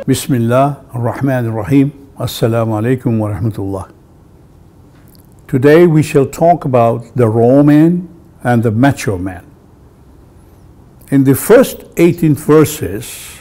Bismillah ar-Rahman ar-Rahim. Assalamu alaikum wa rahmatullah. Today we shall talk about the raw man and the mature man. In the first 18 verses,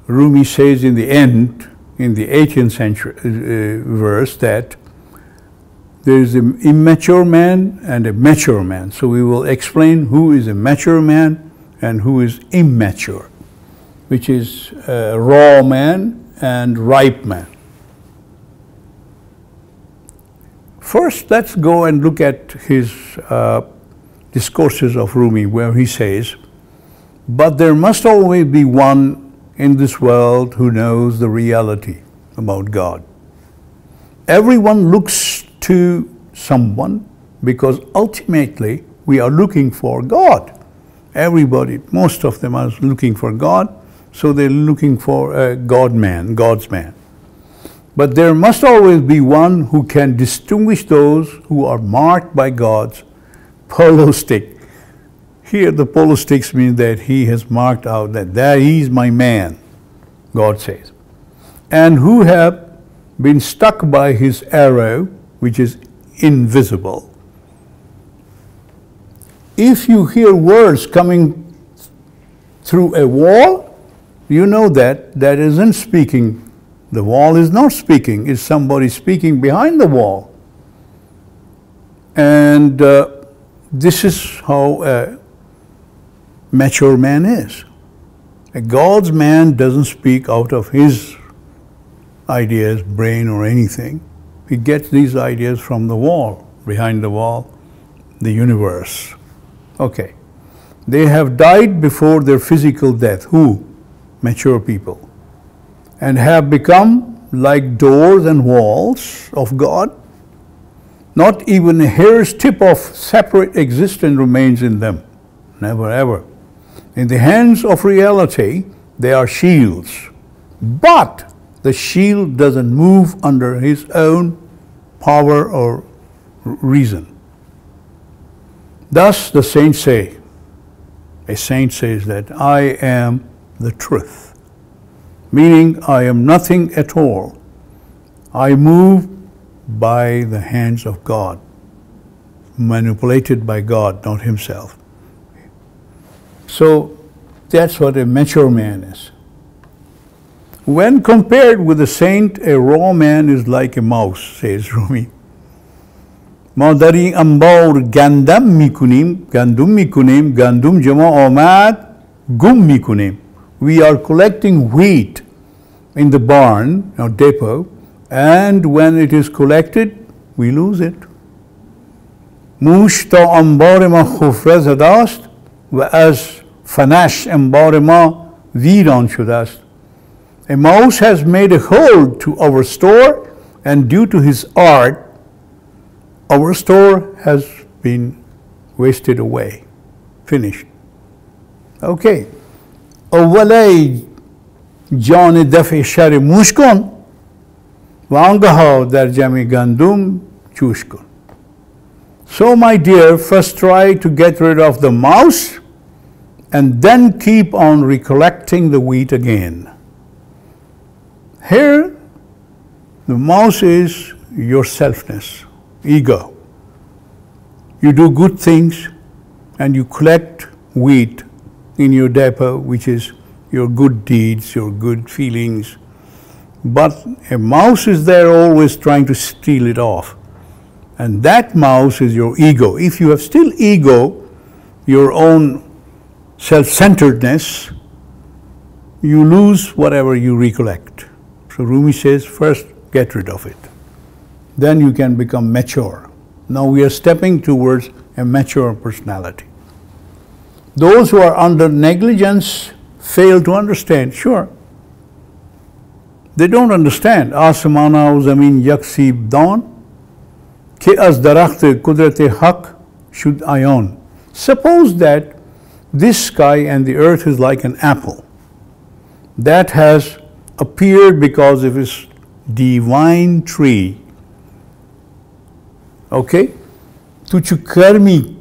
Rumi says in the end, in the 18th century verse, that there is an immature man and a mature man. So we will explain who is a mature man and who is immature, which is a raw man and ripe man. First, let's go and look at his discourses of Rumi, where he says, "But there must always be one in this world who knows the reality about God. Everyone looks to someone because ultimately we are looking for God. Everybody, most of them are looking for God, so they're looking for a God's man. But there must always be one who can distinguish those who are marked by God's polo stick." Here the polo sticks mean that he has marked out that he is my man, God says, and who have been struck by his arrow, which is invisible. If you hear words coming through a wall, you know that isn't speaking. The wall is not speaking, it's somebody speaking behind the wall. And this is how a mature man is. A God's man doesn't speak out of his ideas, brain or anything. He gets these ideas from the wall, behind the wall, the universe. Okay. They have died before their physical death. Who? Mature people. And have become like doors and walls of God. Not even a hair's tip of separate existence remains in them. Never ever. In the hands of reality, they are shields. But the shield doesn't move under his own power or reason. Thus the saints say, a saint says that I am the truth. Meaning I am nothing at all. I move by the hands of God, manipulated by God, not himself. So that's what a mature man is. When compared with a saint, a raw man is like a mouse, says Rumi. ما داریم انبار گندم میکنیم گندم میکنیم گندم جمع آمد گم میکنیم. We are collecting wheat in the barn or depot, and when it is collected, we lose it. موش تا انبار ما خفره زده است و از فنش انبار ما ویران شده است. A mouse has made a hole to our store, and due to his art, our store has been wasted away, finished. Okay. اولی جان دفع شر موش کن و آنگاه در جمع گندم جوش کن. So my dear, first try to get rid of the mouse and then keep on recollecting the wheat again. Here the mouse is your selfness, ego. You do good things and you collect wheat in your depot, which is your good deeds, your good feelings. But a mouse is there always trying to steal it off. And that mouse is your ego. If you have still ego, your own self-centeredness, you lose whatever you recollect. So Rumi says, first get rid of it. Then you can become mature. Now we are stepping towards a mature personality. Those who are under negligence fail to understand. Sure, they don't understand. Asmana u zamin yaksib dan ke az darakht kudrat haq shud ayon. Suppose that this sky and the earth is like an apple that has appeared because of its divine tree. Okay? Tu çu karmi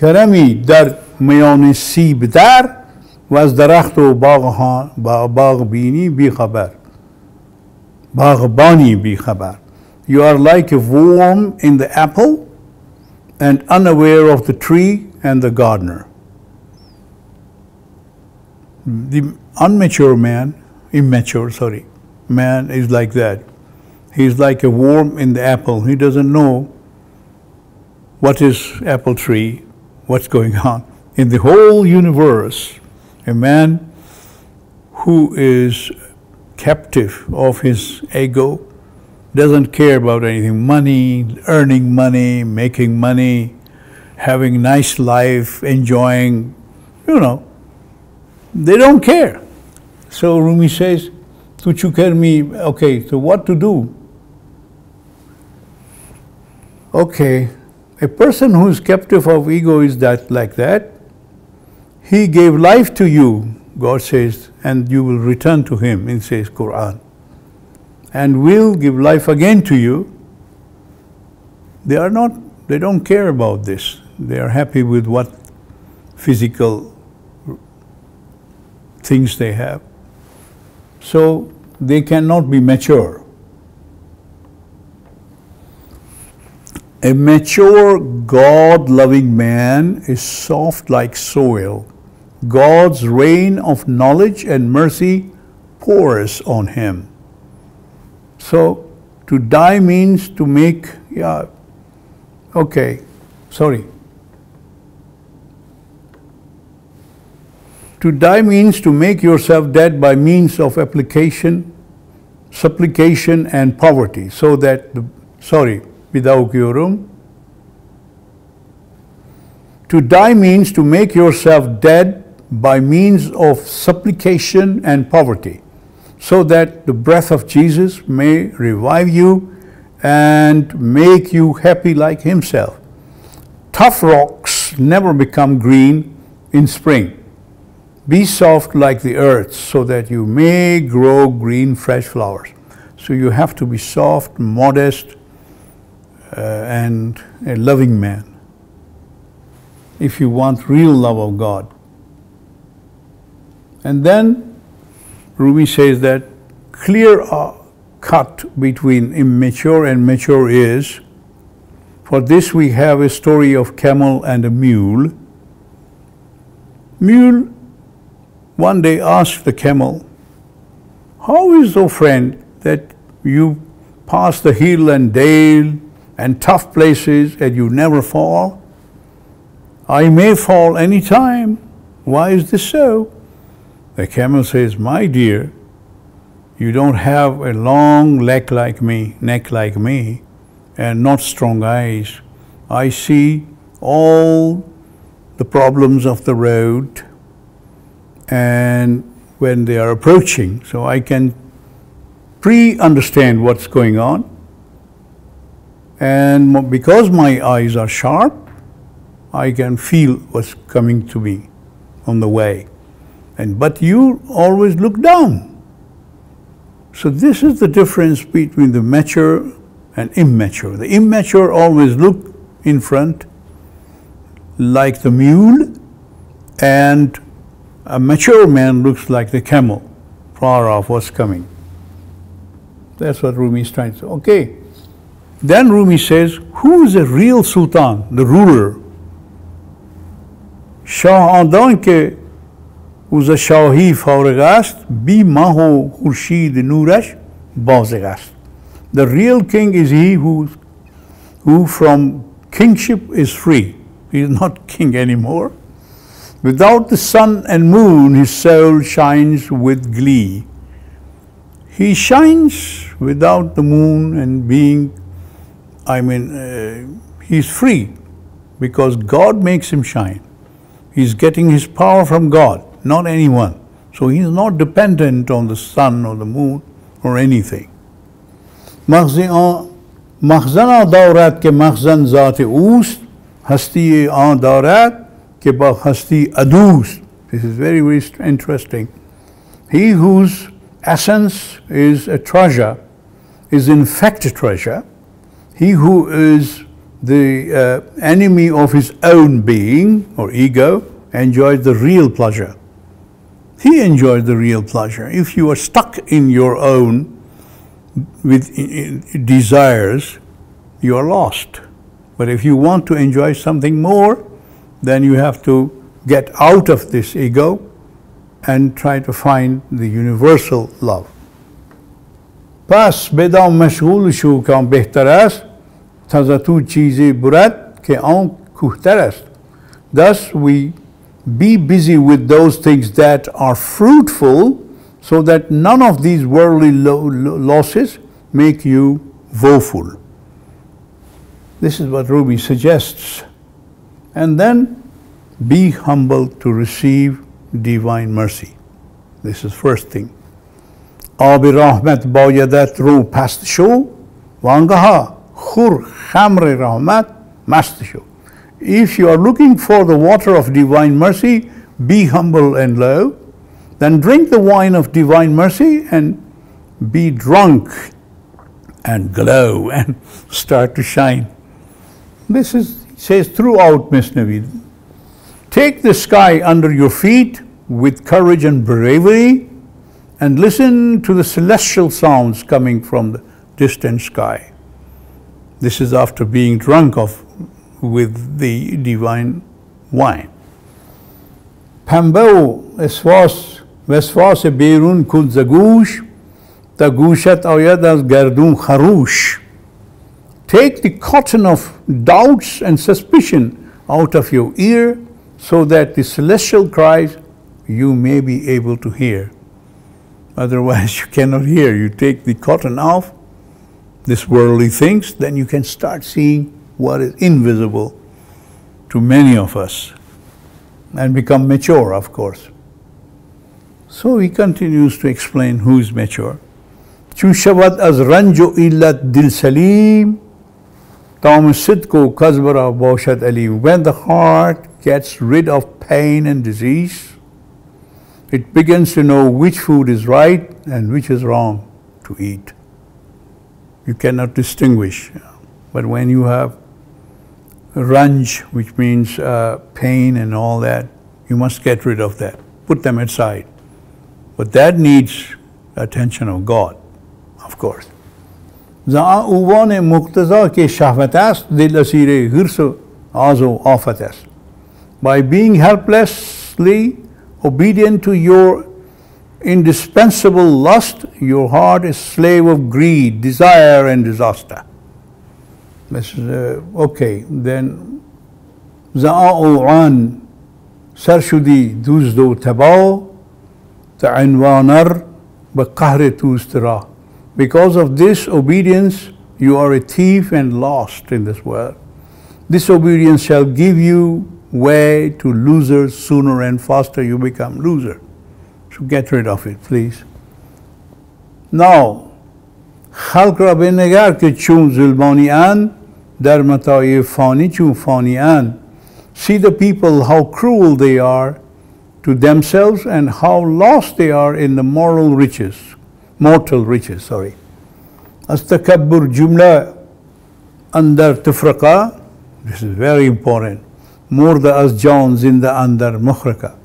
کرمی در میان سیب در و از درخت و باغ بینی بی خبر باغبانی بی خبر. You are like a worm in the apple and unaware of the tree and the gardener. The immature man is like that. He is like a worm in the apple. He doesn't know what is apple tree, what's going on. In the whole universe, a man who is captive of his ego doesn't care about anything. Money, earning money, making money, having nice life, enjoying, they don't care. So Rumi says, Tu chukarmi, okay, so what to do? Okay, a person who is captive of ego is like that. He gave life to you, God says, and you will return to him, it says Quran. And will give life again to you. They don't care about this. They are happy with what physical things they have. So they cannot be mature. A mature, God-loving man is soft like soil. God's rain of knowledge and mercy pours on him. So, to die means to make, To die means to make yourself dead by means of application, supplication and poverty, so that, To die means to make yourself dead by means of supplication and poverty, so that the breath of Jesus may revive you and make you happy like himself. Tough rocks never become green in spring. Be soft like the earth, so that you may grow green, fresh flowers. So you have to be soft, modest, and a loving man if you want real love of God. And then Rumi says that clear cut between immature and mature is, for this we have a story of camel and a mule. Mule one day asked the camel, how is, O friend, that you pass the hill and dale and tough places and you never fall? I may fall any time. Why is this so? The camel says, my dear, you don't have a long neck like me, and not strong eyes. I see all the problems of the road and when they are approaching, so I can pre-understand what's going on. And because my eyes are sharp, I can feel what's coming to me on the way. But you always look down. So this is the difference between the mature and immature. The immature always look in front like the mule, and a mature man looks like the camel, far off what's coming. That's what Rumi is trying to say. Okay. Then Rumi says, who is a real sultan, the ruler? Shah Andan ke uza shahi farigh ast, bi maho khurshid nurash bazigh ast. The real king is he who from kingship is free. He is not king anymore. Without the sun and moon, his soul shines with glee. He shines without the moon and being, he's free because God makes him shine. He's getting his power from God, not anyone. So he's not dependent on the sun or the moon or anything. مخزن دارد که مخزن ذات اوست، هستی آن دارد که با هستی عدوست. This is very, very interesting. He whose essence is a treasure is in fact a treasure. He who is the enemy of his own being or ego enjoys the real pleasure. He enjoys the real pleasure. If you are stuck in your own with desires, you are lost. But if you want to enjoy something more, then you have to get out of this ego and try to find the universal love. پس بدان مشغول شو که آن بهتر است تا ز تو چیزی برد که آن کوهتر است. Thus we be busy with those things that are fruitful, so that none of these worldly losses make you woeful. This is what Rumi suggests. And then be humble to receive divine mercy. This is first thing. آب رحمت بایدت رو پست شو وانگها خور خمر رحمت مست شو. If you are looking for the water of divine mercy, be humble and low. Then drink the wine of divine mercy and be drunk and glow and start to shine. This is, says throughout Mathnawi. Take the sky under your feet with courage and bravery, and listen to the celestial sounds coming from the distant sky. This is after being drunk with the divine wine. پنبه و وسواس بیرون کن ز گوش تا گوشت آید از گردون خروش. Take the cotton of doubts and suspicion out of your ear, so that the celestial cries you may be able to hear. Otherwise you cannot hear. You take the cotton off, this worldly things, then you can start seeing what is invisible to many of us and become mature, of course. So he continues to explain who is mature. چون شود از رنج و علت دل سلیم دام صدق و کذب را باشد علیم. When the heart gets rid of pain and disease, it begins to know which food is right and which is wrong to eat. You cannot distinguish. But when you have ranj, which means pain and all that, you must get rid of that. Put them aside. But that needs attention of God, of course. زعا اوان مقتضا که شهوت است دل اسیر حرص و آز و آفت است. By being helplessly obedient to your indispensable lust, your heart is slave of greed, desire and disaster. This is okay. Then زعا اوان سرشدی دوزد و تبا تعنوانر بقهر توسترا. Because of this obedience, you are a thief and lost in this world. This obedience shall give you way to losers. Sooner and faster you become loser. So get rid of it, please. Now, خلق را بنگر که چون ظلمانی اند در متاع فانی چون فانی اند. See the people how cruel they are to themselves and how lost they are in the mortal riches. As takabbur jumla andar tufraqa, this is very important. Murda as jan zinda andar mukhraka.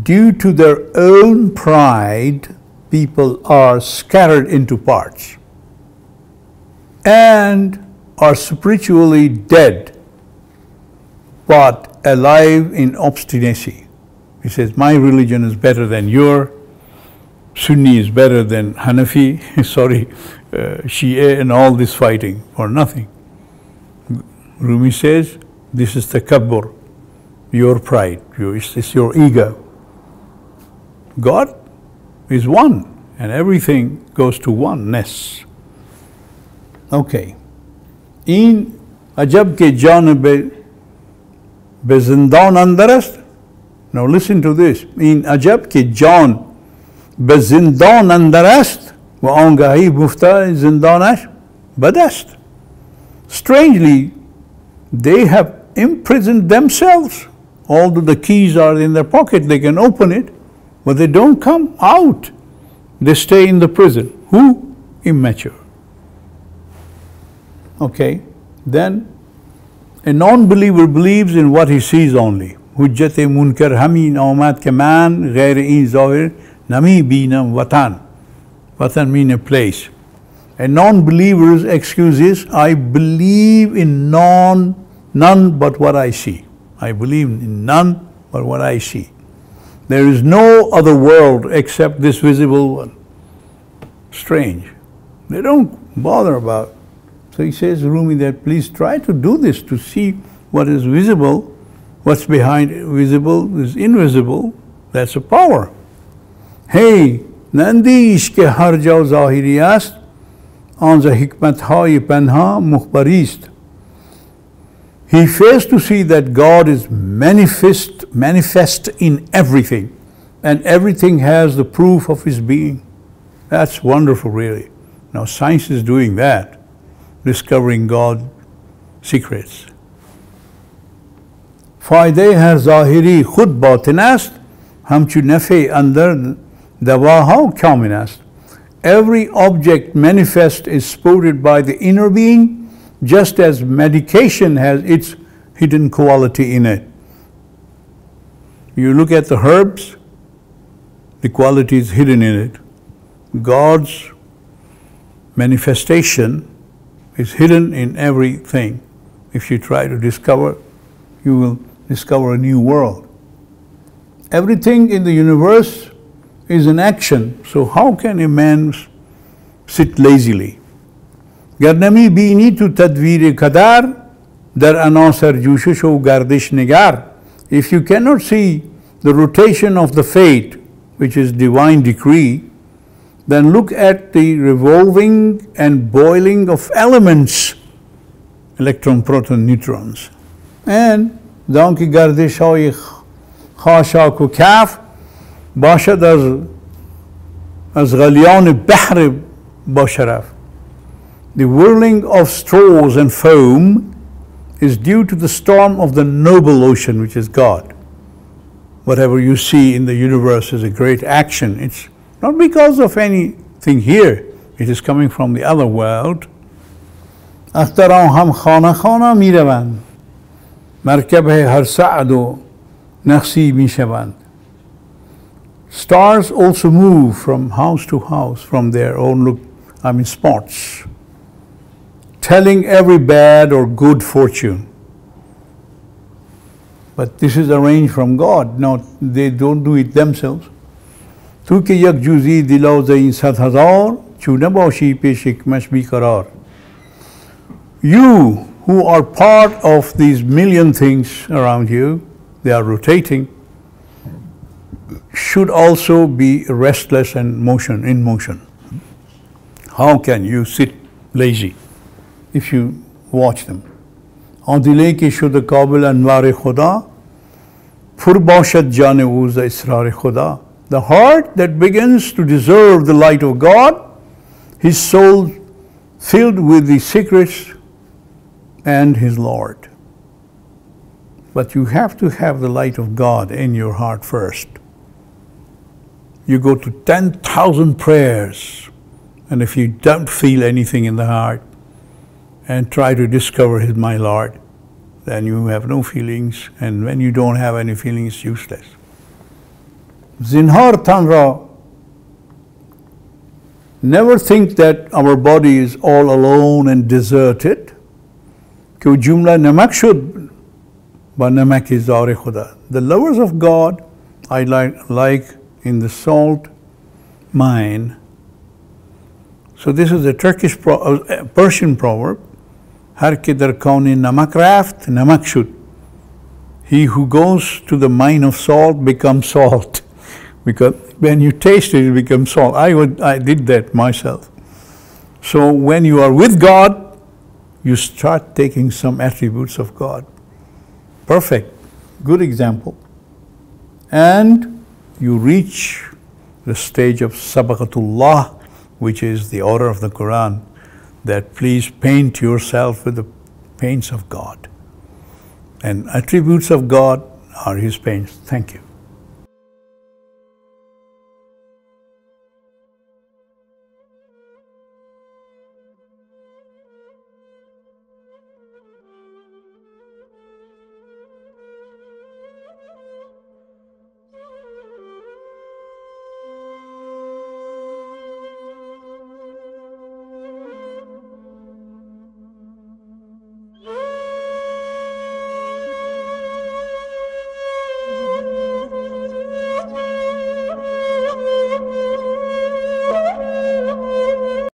Due to their own pride, people are scattered into parts and are spiritually dead, but alive in obstinacy. He says, my religion is better than your, Sunni is better than Hanafi, Shia, and all this fighting for nothing. Rumi says, this is takabbur, your pride, it's your ego. God is one, and everything goes to oneness. Okay. In ajab ke jaan be zindan andar ast. Now listen to this. In ajab ke jaan be zindan andar ast wa angahi mufta zindanash badast. Strangely, they have imprisoned themselves. Although the keys are in their pocket, they can open it, but they don't come out. They stay in the prison. Who? Immature. Okay, then A non-believer believes in what he sees only. Hujjat munkar hami naomat ke man ghair in zahir nami binam watan. Watan means a place. A non-believer's excuse is, I believe in none but what I see. I believe in none but what I see. There is no other world except this visible one. Strange. They don't bother about. So he says, Rumi, that please try to do this, to see what is visible, what's behind visible is invisible. That's a power. Hey, nandish ke har jao zahiri ast, anza hikmat hai panha mukhbarist. He fails to see that God is manifest in everything, and everything has the proof of his being. That's wonderful, really. Now science is doing that, discovering God's secrets. Fayde har zahiri khud batin ast, hamchu nafe andar dawaha kamin ast. Every object manifest is supported by the inner being, just as medication has its hidden quality in it. You look at the herbs, the quality is hidden in it. God's manifestation is hidden in everything. If you try to discover, you will discover a new world. Everything in the universe is in action, so how can a man sit lazily? Garnami bini tu tadvir kadar dar anasar jushish o gardish nigar. If you cannot see the rotation of the fate, which is divine decree, then look at the revolving and boiling of elements, electron, proton, neutrons. And danki gardish hoy khasha ko kaf bashad az ghaliyan bahr basharaf. The whirling of straws and foam is due to the storm of the noble ocean, which is God. Whatever you see in the universe is a great action. It's not because of anything here. It is coming from the other world. Akhtaran ham khana khana miravand. Markab hai har sa'ad o naqsi mishavand. Stars also move from house to house from their own spots, telling every bad or good fortune. But this is arranged from God. No, they don't do it themselves. Tu ke yak juzi dilaw zain sat hazar, chu nabashi pesh hikmash bhi qarar. You who are part of these million things around you, they are rotating, should also be restless and in motion. How can you sit lazy if you watch them? Adile ki shud qabil anwar khuda, pur bashad jane uza israr khuda. The heart that begins to deserve the light of God, his soul filled with the secrets and his Lord. But you have to have the light of God in your heart first. You go to 10,000 prayers, and if you don't feel anything in the heart and try to discover my Lord, then you have no feelings, and when you don't have any feelings, it's useless. Zinhar Tanra, never think that our body is all alone and deserted. Kyo jumla namak shud, ba namak is aure khuda. The lovers of God, I like in the salt mine. So this is a Persian proverb. Har ke dar kauni namak raft, namak shud. He who goes to the mine of salt becomes salt. Because when you taste it, it becomes salt. I did that myself. So when you are with God, you start taking some attributes of God. Perfect. Good example. And you reach the stage of Sabaqatullah, which is the order of the Quran, that please paint yourself with the paints of God. And attributes of God are his paints. Thank you.